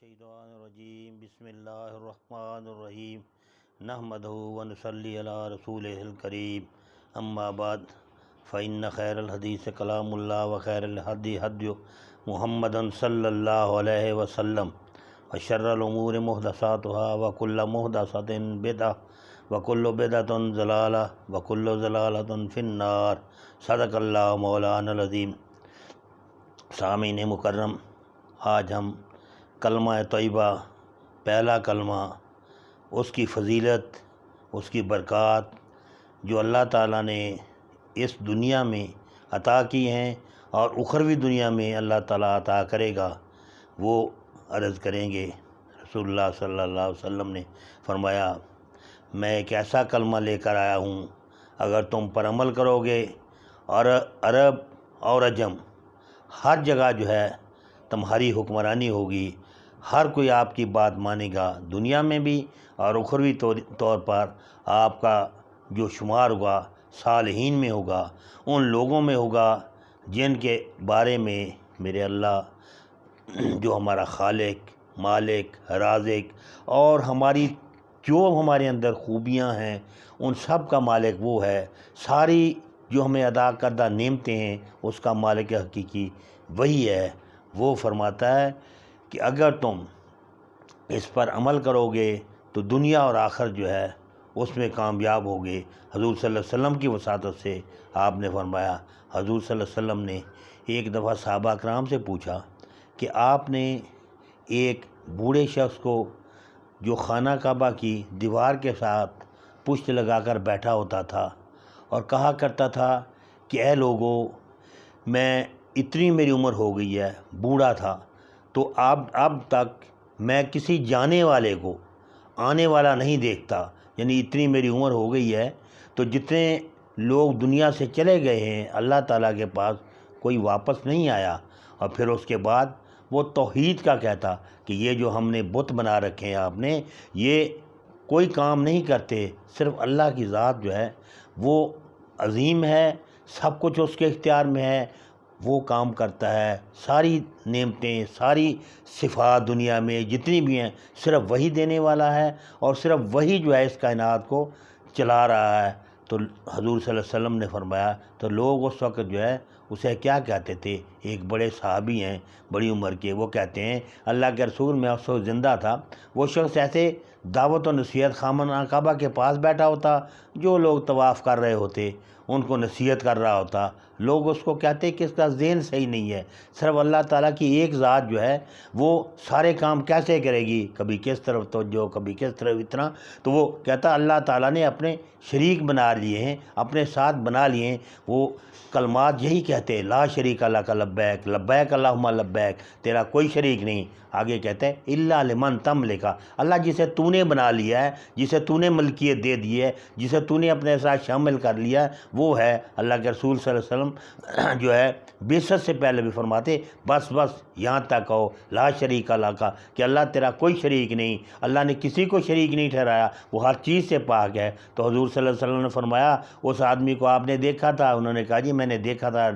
الشیطان الرجیم بسم اللہ الرحمن الرحیم نحمدہ ونصلی علی رسولہ الکریم اما بعد فإن خیر الحدیث کلام اللہ وخیر الہدی ہدی محمد صلی اللہ علیہ وسلم وشر الامور محدثاتها وکل محدثۃ بدعہ وکل بدعۃ ضلالہ وکل ضلالۃ فی النار صدق اللہ مولانا العظیم۔ سامعین مکرم، آج ہم کلمہ طیبہ، پہلا کلمہ، اس کی فضیلت، اس کی برکات جو اللہ تعالیٰ نے اس دنیا میں عطا کی ہیں اور اخروی دنیا میں اللہ تعالیٰ عطا کرے گا، وہ عرض کریں گے۔ رسول اللہ صلی اللہ علیہ وسلم نے فرمایا، میں ایک ایسا کلمہ لے کر آیا ہوں، اگر تم پر عمل کرو گے اور عرب اور عجم ہر جگہ جو ہے تمہاری حکمرانی ہوگی، ہر کوئی آپ کی بات مانے گا، دنیا میں بھی اور اخروی طور پر آپ کا جو شمار ہوگا صالحین میں ہوگا، ان لوگوں میں ہوگا جن کے بارے میں میرے اللہ جو ہمارا خالق، مالک، رازق اور ہماری جو ہمارے اندر خوبیاں ہیں ان سب کا مالک وہ ہے، ساری جو ہمیں عطا کردہ نعمتیں ہیں اس کا مالک حقیقی وہی ہے۔ وہ فرماتا ہے کہ اگر تم اس پر عمل کرو گے تو دنیا اور آخر جو ہے اس میں کامیاب ہوگے۔ حضور صلی اللہ علیہ وسلم کی وصیت سے آپ نے فرمایا، حضور صلی اللہ علیہ وسلم نے ایک دفعہ صحابہ کرام سے پوچھا کہ آپ نے ایک بوڑھے شخص کو جو خانہ کعبہ کی دیوار کے ساتھ پشت لگا کر بیٹھا ہوتا تھا اور کہا کرتا تھا کہ اے لوگو، میں اتنی میری عمر ہو گئی ہے، بوڑھا تھا، تو اب تک میں کسی جانے والے کو آنے والا نہیں دیکھتا، یعنی اتنی میری عمر ہو گئی ہے تو جتنے لوگ دنیا سے چلے گئے ہیں اللہ تعالیٰ کے پاس کوئی واپس نہیں آیا۔ اور پھر اس کے بعد وہ توحید کا کہتا کہ یہ جو ہم نے بت بنا رکھے ہیں آپ نے، یہ کوئی کام نہیں کرتے، صرف اللہ کی ذات جو ہے وہ عظیم ہے، سب کچھ اس کے اختیار میں ہے، وہ کام کرتا ہے، ساری نعمتیں، ساری صفات دنیا میں جتنی بھی ہیں صرف وہی دینے والا ہے اور صرف وہی جو ہے اس کائنات کو چلا رہا ہے۔ تو حضور صلی اللہ علیہ وسلم نے فرمایا، تو لوگ اس وقت جو ہے اسے کیا کہتے تھے؟ ایک بڑے صحابی ہیں بڑی عمر کے، وہ کہتے ہیں اللہ کے رسول، میں اس وقت زندہ تھا، وہ شخص ایسے دعوت و نصیحت خانہ کعبہ کے پاس بیٹھا ہوتا، جو لوگ طواف کر رہے ہوتے ان کو نصیحت کر رہا ہوتا، لوگ اس کو کہتے کہ اس کا ذہن صحیح نہیں ہے، صرف اللہ تعالیٰ کی ایک ذات جو ہے وہ سارے کام کیسے کرے گی، کبھی کس طرف توجہ، کبھی کس طرف اتنا۔ تو وہ کہتا اللہ تعالیٰ نے اپنے شریک بنا لیے ہیں، اپنے ساتھ بنا لیے ہیں، وہ کلمات یہی کہتے ہیں، لا شریک لک لبیک لبیک اللہم لبیک، تیرا کوئی شریک نہیں۔ آگے کہتے ہیں الا لمن تملک، اللہ جسے تو نے بنا لیا ہے، جسے تو نے ملکیت دے دی ہے، جسے تو نے اپنے ساتھ شامل کر لیا، وہ ہے اللہ کے رسول صلی اللہ علیہ وسلم جو ہے بعثت سے پہلے بھی فرماتے بس یہاں تک کہو لا شریک لک، کہ اللہ تیرا کوئی شریک نہیں، اللہ نے کسی کو شریک نہیں ٹھہرایا، وہ ہر چیز سے پاک ہے۔ تو حضور صلی اللہ علیہ وسلم نے فرمایا، اس آدمی کو آپ نے دیکھا تھا؟ انہوں نے کہا جی میں نے دیکھا تھا۔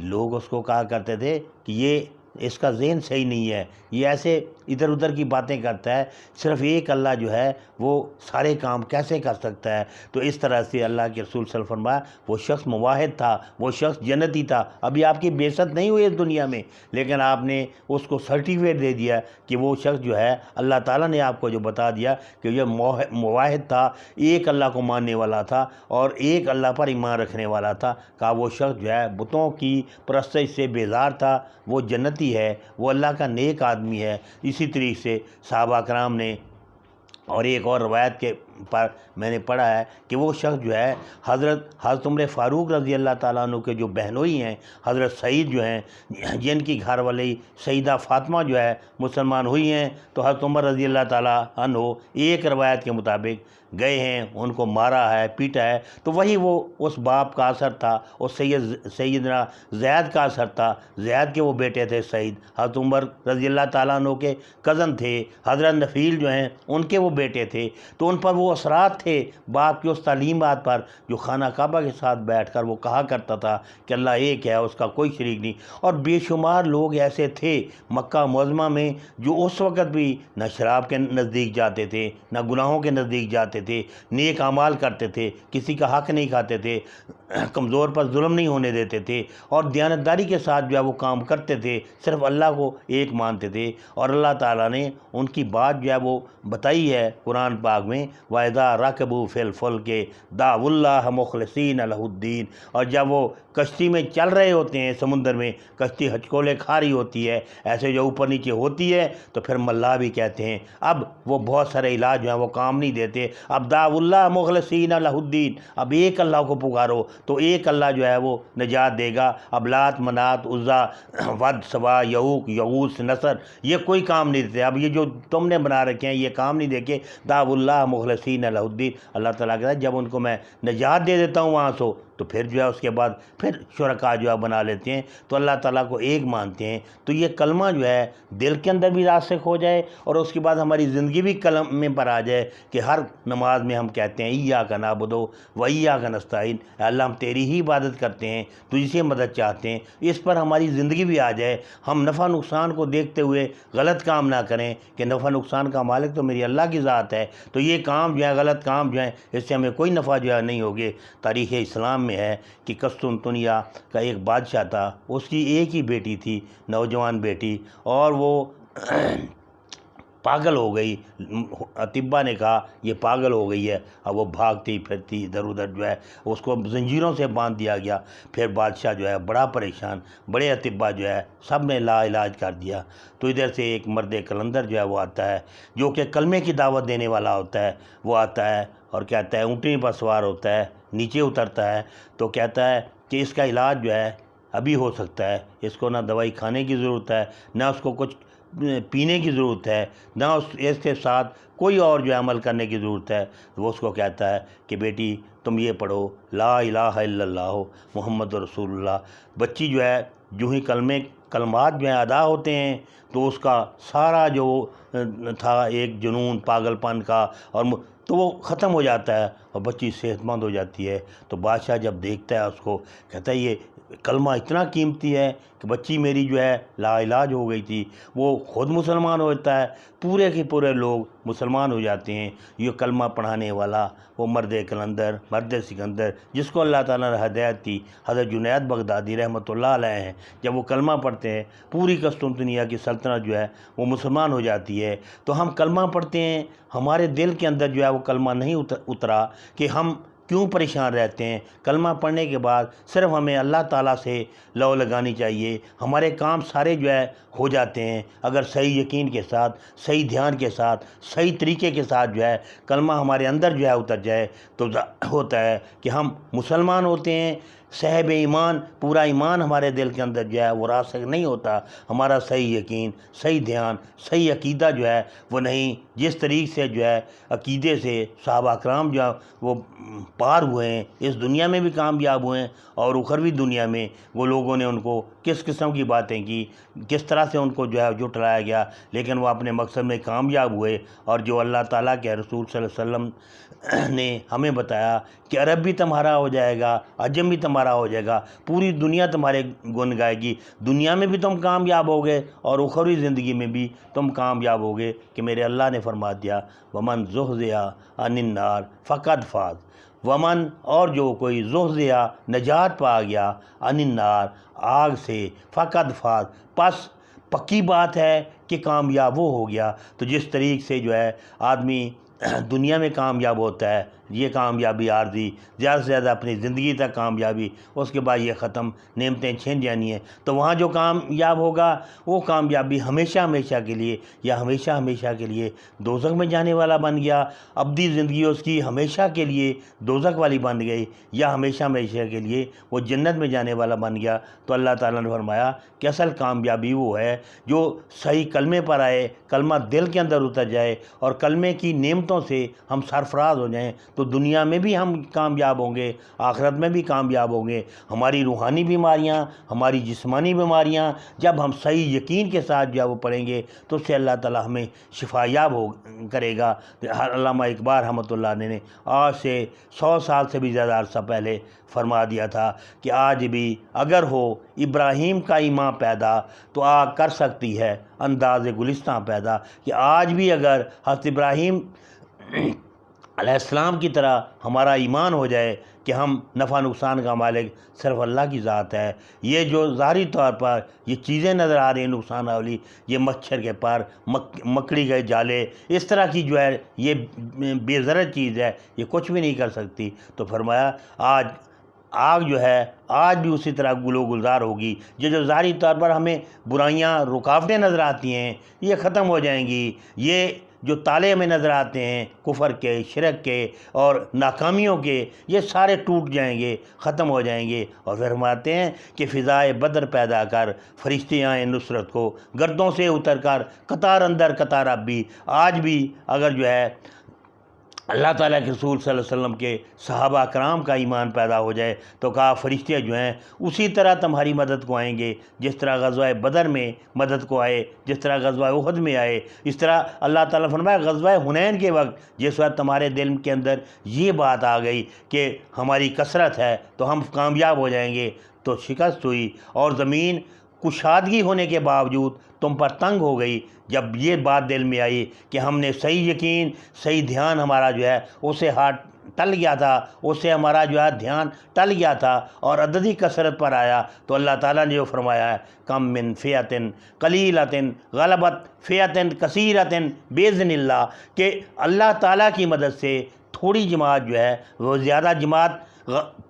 لوگ اس کو کہا کرتے تھے کہ یہ اس کا ذہن صحیح نہیں ہے، یہ ایسے ادھر ادھر کی باتیں کرتا ہے، صرف ایک اللہ جو ہے وہ سارے کام کیسے کر سکتا ہے؟ تو اس طرح سے اللہ کے رسول صلی اللہ علیہ وسلم فرمایا وہ شخص موحد تھا، وہ شخص جنتی تھا، ابھی آپ کی بعثت نہیں ہوئی اس دنیا میں، لیکن آپ نے اس کو سرٹیفکیٹ دے دیا کہ وہ شخص جو ہے اللہ تعالیٰ نے آپ کو جو بتا دیا کہ یہ موحد تھا، ایک اللہ کو ماننے والا تھا اور ایک اللہ پر ایمان رکھنے والا تھا، کہا وہ شخص جو ہے بتوں کی پرستش سے بیزار تھا، وہ جنتی ہے، وہ اللہ کا نیک آدمی ہے۔ اسی طریقے سے صحابہ کرام نے، اور ایک اور روایت کے پر میں نے پڑھا ہے کہ وہ شخص جو ہے حضرت عمر فاروق رضی اللہ تعالیٰ عنہ کے جو بہنوئی ہیں، حضرت سعید جو ہیں، جن کی گھر والی سیدہ فاطمہ جو ہے مسلمان ہوئی ہیں، تو حضرت عمر رضی اللہ تعالیٰ عنہ ایک روایت کے مطابق گئے ہیں، ان کو مارا ہے، پیٹا ہے، تو وہی وہ اس باپ کا اثر تھا، اس سیدنا زید کا اثر تھا، زید کے وہ بیٹے تھے سعید، حضرت عمر رضی اللہ تعالیٰ عنہ کے کزن تھے، حضرت نفیل جو ہیں ان کے وہ بیٹے تھے، تو ان پر وہ اثرات تھے باپ کی اس تعلیمات پر جو خانہ کعبہ کے ساتھ بیٹھ کر وہ کہا کرتا تھا کہ اللہ ایک ہے، اس کا کوئی شریک نہیں۔ اور بے شمار لوگ ایسے تھے مکہ معظمہ میں جو اس وقت بھی نہ شراب کے نزدیک جاتے تھے، نہ گناہوں کے نزدیک جاتے تھے، نیک اعمال کرتے تھے، کسی کا حق نہیں کھاتے تھے، کمزور پر ظلم نہیں ہونے دیتے تھے، اور دیانتداری کے ساتھ جو ہے وہ کام کرتے تھے، صرف اللہ کو ایک مانتے تھے۔ اور اللہ تعالیٰ نے ان کی بات جو ہے وہ بتائی ہے قرآن پاک میں، وَإِذَا رَكَبُوا فِي الْفُلْكِ دَعَوُا اللَّهَ مُخْلِصِينَ لَهُ الدِّينَ، اور جب وہ کشتی میں چل رہے ہوتے ہیں، سمندر میں کشتی ہچکولے کھا رہی ہوتی ہے، ایسے جو اوپر نیچے ہوتی ہے، تو پھر ملا بھی کہتے ہیں اب وہ بہت سارے علاج جو ہیں وہ کام نہیں دیتے، اب دعوا اللہ مخلصین لہ الدین، اب ایک اللہ کو پکارو تو ایک اللہ جو ہے وہ نجات دے گا۔ اب لات منات عزا ود سوا یعوق یغوث نصر یہ کوئی کام نہیں دیتے، اب یہ جو تم نے بنا رکھے ہیں یہ کام نہیں دے کے دعوا اللہ مخلصین لہ الدین۔ اللہ تعالیٰ کہتا ہے جب ان کو میں نجات دے دیتا ہوں وہاں سے تو پھر جو ہے اس کے بعد پھر شرکا جو ہے بنا لیتے ہیں، تو اللہ تعالیٰ کو ایک مانتے ہیں۔ تو یہ کلمہ جو ہے دل کے اندر بھی راسخ ہو جائے اور اس کے بعد ہماری زندگی بھی کلمے پر آ جائے کہ ہر نماز میں ہم کہتے ہیں ایاک نعبد و ایاک نستعین، اے اللہ ہم تیری ہی عبادت کرتے ہیں، تجھ سے مدد چاہتے ہیں۔ اس پر ہماری زندگی بھی آ جائے، ہم نفع نقصان کو دیکھتے ہوئے غلط کام نہ کریں کہ نفع نقصان کا مالک تو میری اللہ کی ذات ہے، تو یہ کام جو ہے غلط کام جو ہے اس سے ہمیں کوئی نفع جو ہے نہیں ہوگے۔ تاریخ اسلام میں ہے کہ قسطنطنیہ کا ایک بادشاہ تھا، اس کی ایک ہی بیٹی تھی، نوجوان بیٹی، اور وہ پاگل ہو گئی۔ اطباء نے کہا یہ پاگل ہو گئی ہے، اب وہ بھاگتی پھرتی ادھر ادھر جو ہے اس کو زنجیروں سے باندھ دیا گیا۔ پھر بادشاہ جو ہے بڑا پریشان، بڑے اطباء جو ہے سب نے لا علاج کر دیا، تو ادھر سے ایک مرد کلندر جو ہے وہ آتا ہے جو کہ کلمے کی دعوت دینے والا ہوتا ہے، وہ آتا ہے اور کہتا ہے، اونٹنی پر سوار ہوتا ہے، نیچے اترتا ہے تو کہتا ہے کہ اس کا علاج جو ہے ابھی ہو سکتا ہے، اس کو نہ دوائی کھانے کی ضرورت ہے، نہ اس کو کچھ پینے کی ضرورت ہے، نہ اس کے ساتھ کوئی اور جو عمل کرنے کی ضرورت ہے۔ وہ اس کو کہتا ہے کہ بیٹی تم یہ پڑھو لا الہ الا اللہ محمد رسول اللہ۔ بچی جو ہے جو ہی کلمات جو ہیں ادا ہوتے ہیں تو اس کا سارا جو تھا ایک جنون پاگل پن کا اور تو وہ ختم ہو جاتا ہے اور بچی صحت مند ہو جاتی ہے۔ تو بادشاہ جب دیکھتا ہے اس کو کہتا ہے یہ کلمہ اتنا قیمتی ہے کہ بچی میری جو ہے لا علاج ہو گئی تھی، وہ خود مسلمان ہوتا ہے، پورے کے پورے لوگ مسلمان ہو جاتے ہیں۔ یہ کلمہ پڑھانے والا وہ مرد کلندر، مرد سکندر جس کو اللہ تعالیٰ نے ہدایت دی، حضرت جنید بغدادی رحمۃ اللہ علیہ ہیں، جب وہ کلمہ پڑھتے ہیں پوری قسطنطنیہ کی سلطنت جو ہے وہ مسلمان ہو جاتی ہے۔ تو ہم کلمہ پڑھتے ہیں، ہمارے دل کے اندر جو ہے وہ کلمہ نہیں اترا کہ ہم کیوں پریشان رہتے ہیں۔ کلمہ پڑھنے کے بعد صرف ہمیں اللہ تعالیٰ سے لو لگانی چاہیے، ہمارے کام سارے جو ہے ہو جاتے ہیں اگر صحیح یقین کے ساتھ، صحیح دھیان کے ساتھ، صحیح طریقے کے ساتھ جو ہے کلمہ ہمارے اندر جو ہے اتر جائے تو ہوتا ہے کہ ہم مسلمان ہوتے ہیں۔ صاحب ایمان، پورا ایمان ہمارے دل کے اندر جو ہے وہ راسخ نہیں ہوتا، ہمارا صحیح یقین، صحیح دھیان، صحیح عقیدہ جو ہے وہ نہیں۔ جس طریقے سے جو ہے عقیدے سے صحابہ اکرام جو ہے وہ پار ہوئے ہیں، اس دنیا میں بھی کامیاب ہوئے ہیں اور اخروی دنیا میں وہ لوگوں نے ان کو کس قسم کی باتیں کی، کس طرح سے ان کو جو ہے جھٹلایا گیا، لیکن وہ اپنے مقصد میں کامیاب ہوئے۔ اور جو اللہ تعالیٰ کے رسول صلی اللہ علیہ وسلم نے ہمیں بتایا کہ عرب بھی تمہارا ہو جائے گا، عجم بھی تمہارا ہو جائے گا، پوری دنیا تمہارے گن گائے گی، دنیا میں بھی تم کامیاب ہوگے اور اخروی زندگی میں بھی تم کامیاب ہوگے، کہ میرے اللہ نے فرما دیا ومن زحزح عن النار فقد فاز، ومن اور جو کوئی زحزح نجات پا گیا عن النار آگ سے، فقد فاز پس پکی بات ہے کہ کامیاب وہ ہو گیا۔ تو جس طریقے سے جو ہے آدمی دنیا میں کامیاب ہوتا ہے، یہ کامیابی عارضی، زیادہ سے زیادہ اپنی زندگی تک کامیابی، اس کے بعد یہ ختم، نعمتیں چھن جانی ہیں، تو وہاں جو کامیاب ہوگا وہ کامیابی ہمیشہ ہمیشہ کے لیے یا ہمیشہ ہمیشہ کے لیے دوزخ میں جانے والا بن گیا، ابدی زندگی اس کی ہمیشہ کے لیے دوزخ والی بن گئی، یا ہمیشہ ہمیشہ کے لیے وہ جنت میں جانے والا بن گیا۔ تو اللہ تعالیٰ نے فرمایا کہ اصل کامیابی وہ ہے جو صحیح کلمے پر آئے، کلمہ دل کے اندر اتر جائے اور کلمے کی نعمتوں سے ہم سرفراز ہو جائیں، تو تو دنیا میں بھی ہم کامیاب ہوں گے، آخرت میں بھی کامیاب ہوں گے۔ ہماری روحانی بیماریاں، ہماری جسمانی بیماریاں جب ہم صحیح یقین کے ساتھ جو ہے وہ پڑھیں گے تو اس سے اللہ تعالیٰ ہمیں شفا یاب کرے گا۔ علامہ اقبال رحمۃ اللہ نے آج سے 100 سال سے بھی زیادہ عرصہ پہلے فرما دیا تھا کہ آج بھی اگر ہو ابراہیم کا ایمان پیدا تو آگ کر سکتی ہے انداز گلستاں پیدا، کہ آج بھی اگر حضرت ابراہیم علیہ السلام کی طرح ہمارا ایمان ہو جائے کہ ہم نفع نقصان کا مالک صرف اللہ کی ذات ہے، یہ جو ظاہری طور پر یہ چیزیں نظر آ رہی ہیں نقصان والی، یہ مچھر کے پر، مکڑی کے جالے، اس طرح کی جو ہے یہ بے ضرر چیز ہے، یہ کچھ بھی نہیں کر سکتی۔ تو فرمایا آگ جو ہے آج بھی اسی طرح گلو گلزار ہوگی۔ یہ جو ظاہری طور پر ہمیں برائیاں رکاوٹیں نظر آتی ہیں یہ ختم ہو جائیں گی، یہ جو تالے ہمیں نظر آتے ہیں کفر کے، شرک کے اور ناکامیوں کے، یہ سارے ٹوٹ جائیں گے، ختم ہو جائیں گے۔ اور فرماتے ہیں کہ فضائے بدر پیدا کر فرشتے آئیں نصرت کو، گردوں سے اتر کر قطار اندر قطار اب بھی۔ آج بھی اگر جو ہے اللہ تعالیٰ کے رسول صلی اللہ علیہ وسلم کے صحابہ کرام کا ایمان پیدا ہو جائے تو کہا فرشتے جو ہیں اسی طرح تمہاری مدد کو آئیں گے، جس طرح غزوہ بدر میں مدد کو آئے، جس طرح غزوہ احد میں آئے، اس طرح اللہ تعالیٰ فرمایا غزوہ حنین کے وقت جس وقت تمہارے دل کے اندر یہ بات آ گئی کہ ہماری کثرت ہے تو ہم کامیاب ہو جائیں گے، تو شکست ہوئی اور زمین کشادگی ہونے کے باوجود تم پر تنگ ہو گئی۔ جب یہ بات دل میں آئی کہ ہم نے صحیح یقین، صحیح دھیان ہمارا جو ہے اسے ہاتھ ٹل گیا تھا، اس سے ہمارا جو ہے دھیان ٹل گیا تھا اور عددی کثرت پر آیا، تو اللہ تعالیٰ نے جو فرمایا ہے کم من فئۃ قلیلۃ غلبت فئۃ کثیرۃ باذن اللہ، کہ اللہ تعالیٰ کی مدد سے تھوڑی جماعت جو ہے وہ زیادہ جماعت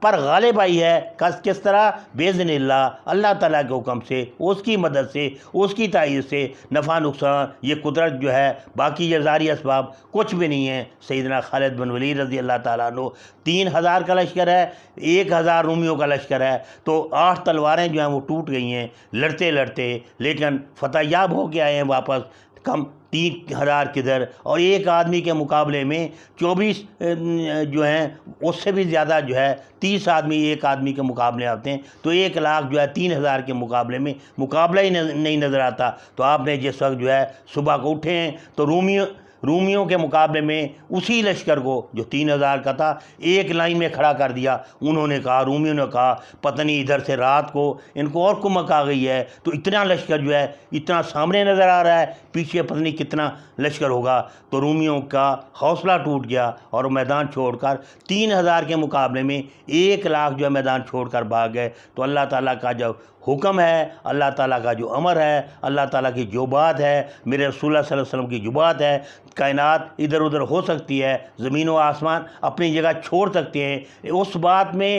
پر غالب آئی ہے۔ کس طرح؟ باذن اللہ، اللہ تعالیٰ کے حکم سے، اس کی مدد سے، اس کی تائید سے۔ نفع نقصان یہ قدرت جو ہے، باقی یہ ظاہری اسباب کچھ بھی نہیں ہیں۔ سیدنا خالد بن ولید رضی اللہ تعالیٰ عنہ 3000 کا لشکر ہے، 1000 رومیوں کا لشکر ہے، تو 8 تلواریں جو ہیں وہ ٹوٹ گئی ہیں لڑتے لڑتے، لیکن فتح یاب ہو کے آئے ہیں واپس۔ کم 3000 کدھر، اور ایک آدمی کے مقابلے میں 24 جو ہیں اس سے بھی زیادہ جو ہے 30 آدمی ایک آدمی کے مقابلے آتے ہیں، تو 1 لاکھ جو ہے 3000 کے مقابلے میں مقابلہ ہی نہیں نظر آتا۔ تو آپ نے جس وقت جو ہے صبح کو اٹھے ہیں تو رومیوں کے مقابلے میں اسی لشکر کو جو 3000 کا تھا ایک لائن میں کھڑا کر دیا۔ انہوں نے کہا، رومیوں نے کہا پتہ نہیں ادھر سے رات کو ان کو اور کمک آ گئی ہے، تو اتنا لشکر جو ہے اتنا سامنے نظر آ رہا ہے، پیچھے پتہ نہیں کتنا لشکر ہوگا۔ تو رومیوں کا حوصلہ ٹوٹ گیا اور میدان چھوڑ کر 3000 کے مقابلے میں 1 لاکھ جو ہے میدان چھوڑ کر بھاگ گئے۔ تو اللہ تعالیٰ کا جو حکم ہے، اللہ تعالیٰ کا جو امر ہے، اللہ تعالیٰ کی جو بات ہے، میرے رسول اللہ صلی اللہ علیہ وسلم کی جو بات ہے، کائنات ادھر ادھر ہو سکتی ہے، زمین و آسمان اپنی جگہ چھوڑ سکتے ہیں، اس بات میں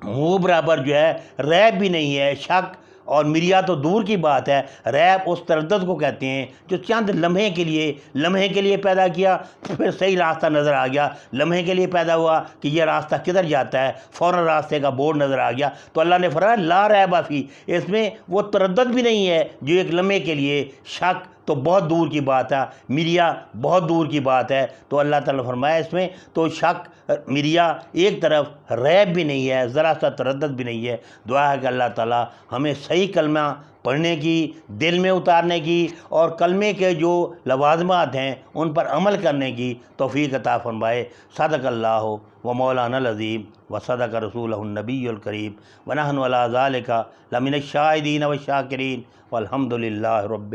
منہ برابر جو ہے ریب بھی نہیں ہے، شک اور مریا تو دور کی بات ہے۔ ریب اس تردد کو کہتے ہیں جو چند لمحے کے لیے پیدا کیا، پھر صحیح راستہ نظر آ گیا، لمحے کے لیے پیدا ہوا کہ یہ راستہ کدھر جاتا ہے، فوراً راستے کا بورڈ نظر آ گیا۔ تو اللہ نے فرمایا لا ریب فی، اس میں وہ تردد بھی نہیں ہے جو ایک لمحے کے لیے، شک تو بہت دور کی بات ہے، مریا بہت دور کی بات ہے۔ تو اللہ تعالیٰ نے فرمایا اس میں تو شک مریا ایک طرف، ریب بھی نہیں ہے، ذرا سا تردد بھی نہیں ہے۔ دعا ہے کہ اللہ تعالیٰ ہمیں صحیح کلمہ پڑھنے کی، دل میں اتارنے کی، اور کلمے کے جو لوازمات ہیں ان پر عمل کرنے کی توفیق عطا فرمائے۔ صدق اللہ و مولانا العظیم و صدق رسولہ النبی الکریم ونحن علی ذالک لمن الشاہدین والشاکرین والحمد للہ رب